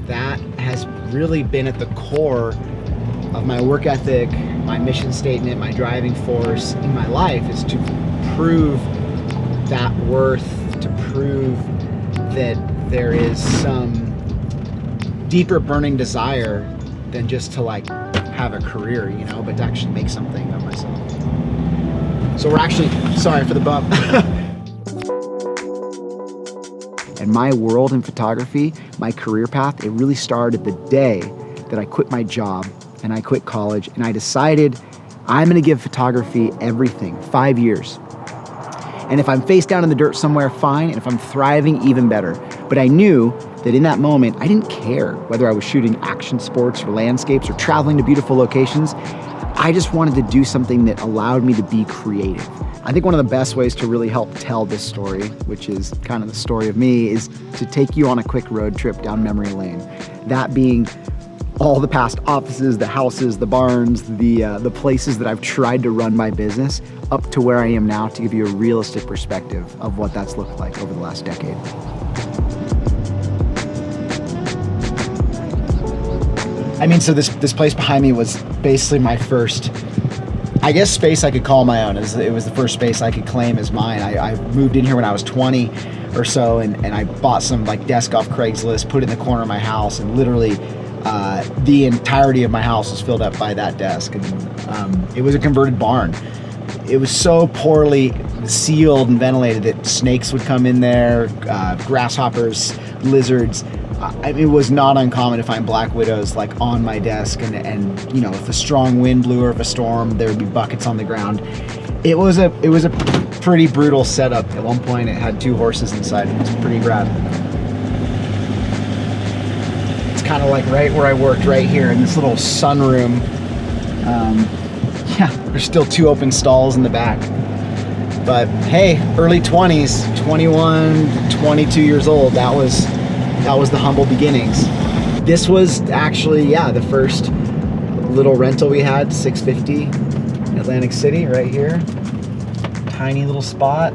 that has really been at the core of my work ethic, my mission statement, my driving force in my life, is to prove that worth, to prove that there is some deeper burning desire than just to like have a career, you know, but to actually make something of myself. So we're actually, sorry for the bump. And my world in photography, my career path, it really started the day that I quit my job and I quit college and I decided I'm gonna give photography everything, 5 years. And if I'm face down in the dirt somewhere, fine. And if I'm thriving, even better. But I knew that in that moment, I didn't care whether I was shooting action sports or landscapes or traveling to beautiful locations. I just wanted to do something that allowed me to be creative. I think one of the best ways to really help tell this story, which is kind of the story of me, is to take you on a quick road trip down memory lane. That being all the past offices, the houses, the barns, the places that I've tried to run my business up to where I am now, to give you a realistic perspective of what that's looked like over the last decade. I mean, so this place behind me was basically my first, I guess, space I could call my own. It was the first space I could claim as mine. I moved in here when I was 20 or so, and I bought some like desk off Craigslist, put it in the corner of my house, and literally the entirety of my house was filled up by that desk. And it was a converted barn. It was so poorly sealed and ventilated that snakes would come in there, grasshoppers, lizards. It was not uncommon to find black widows like on my desk, and you know, if a strong wind blew or if a storm, there would be buckets on the ground. It was a pretty brutal setup. At one point, it had 2 horses inside. It was pretty rad. It's kind of like right where I worked, right here in this little sunroom. Yeah, there's still 2 open stalls in the back. But hey, early 20s, 21, 22 years old. That was the humble beginnings. This was actually, yeah, the first little rental we had, $650, Atlantic City, right here. Tiny little spot.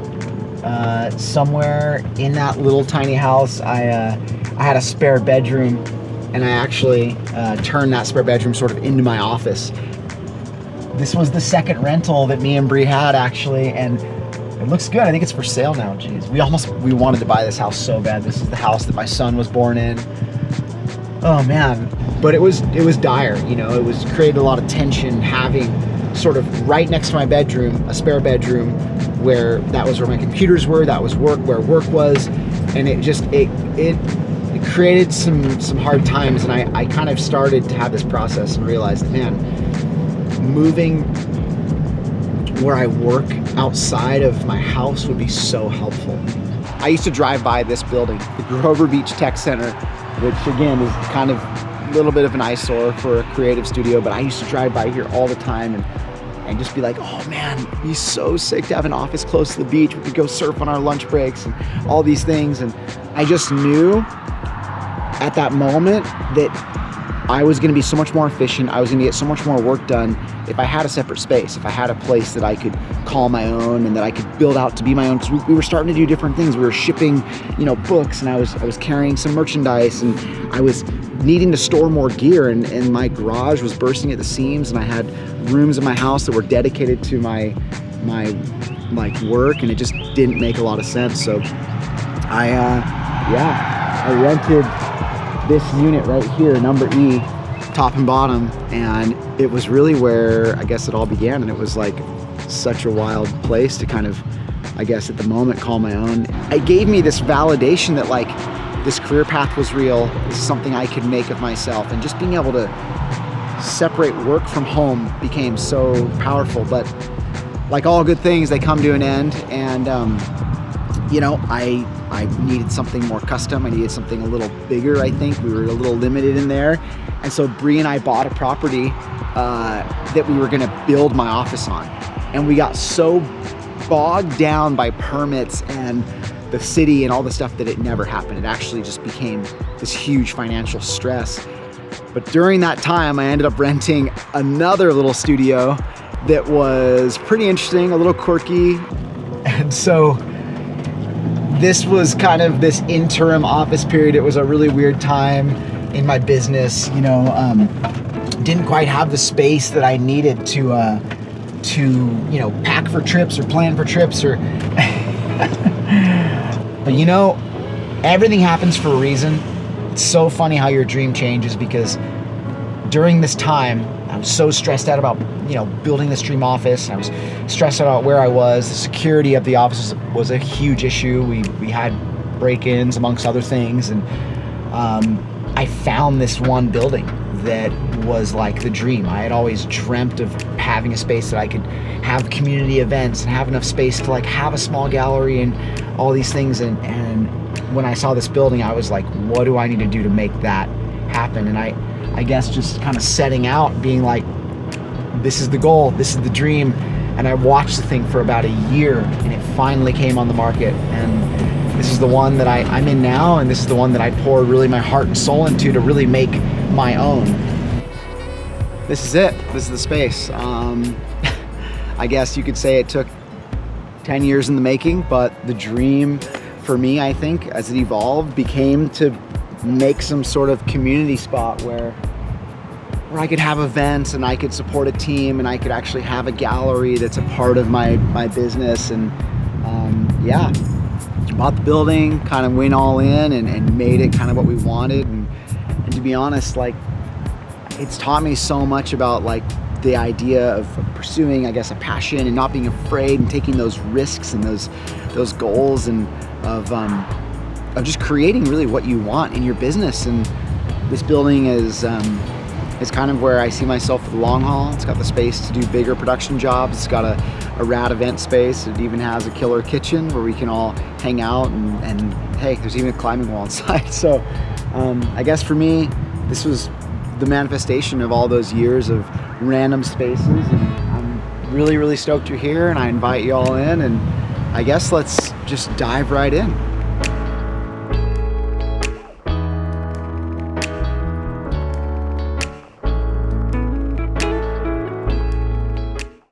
Somewhere in that little tiny house, I had a spare bedroom, and I actually turned that spare bedroom sort of into my office. This was the second rental that me and Bree had, actually, and it looks good. I think it's for sale now. Jeez, we wanted to buy this house so bad. This is the house that my son was born in. Oh man, but it was dire. You know, it was created a lot of tension having sort of right next to my bedroom a spare bedroom where that was where my computers were. That was where work was, and it created some hard times. And I kind of started to have this process and realized that, man, moving where I work outside of my house would be so helpful. I used to drive by this building, the Grover Beach Tech Center, which again is kind of a little bit of an eyesore for a creative studio, but I used to drive by here all the time and just be like, oh man, it'd be so sick to have an office close to the beach. We could go surf on our lunch breaks and all these things. And I just knew at that moment that I was gonna be so much more efficient. I was gonna get so much more work done if I had a separate space, if I had a place that I could call my own and that I could build out to be my own. Because we were starting to do different things. We were shipping, you know, books, and I was carrying some merchandise, and I was needing to store more gear, and my garage was bursting at the seams, and I had rooms in my house that were dedicated to my like work, and it just didn't make a lot of sense. So I rented this unit right here, number E, top and bottom, and it was really where I guess it all began. And it was like such a wild place to kind of, I guess at the moment, call my own. It gave me this validation that like this career path was real. This is something I could make of myself, and just being able to separate work from home became so powerful. But like all good things, they come to an end, and you know, I needed something more custom. I needed something a little bigger. I think we were a little limited in there. And so Bree and I bought a property that we were gonna build my office on. And we got so bogged down by permits and the city and all the stuff that it never happened. It actually just became this huge financial stress. But during that time, I ended up renting another little studio that was pretty interesting, a little quirky. And so this was kind of this interim office period. It was a really weird time. in my business, you know, didn't quite have the space that I needed to you know, pack for trips or plan for trips or but you know, everything happens for a reason. It's so funny how your dream changes, because during this time I was so stressed out about, you know, building this dream office. I was stressed out about where I was. The security of the office was a huge issue. We had break-ins amongst other things, and I found this one building that was like the dream. I had always dreamt of having a space that I could have community events and have enough space to like have a small gallery and all these things. And when I saw this building, I was like, what do I need to do to make that happen? And I guess just kind of setting out, being like, this is the goal, this is the dream. And I watched the thing for about a year, and it finally came on the market. And this is the one that I'm in now, and this is the one that I pour really my heart and soul into to really make my own. This is it. This is the space. I guess you could say it took 10 years in the making, but the dream for me, I think, as it evolved, became to make some sort of community spot where I could have events and I could support a team and I could actually have a gallery that's a part of my business. And yeah, bought the building, kind of went all in and made it kind of what we wanted. And to be honest, like, it's taught me so much about like the idea of pursuing, I guess, a passion and not being afraid and taking those risks and those goals, and of just creating really what you want in your business. And this building is kind of where I see myself for the long haul. It's got the space to do bigger production jobs. It's got a rad event space. It even has a killer kitchen where we can all hang out, and hey, there's even a climbing wall inside. So I guess for me, this was the manifestation of all those years of random spaces, and I'm really, really stoked you're here, and I invite you all in, and I guess let's just dive right in.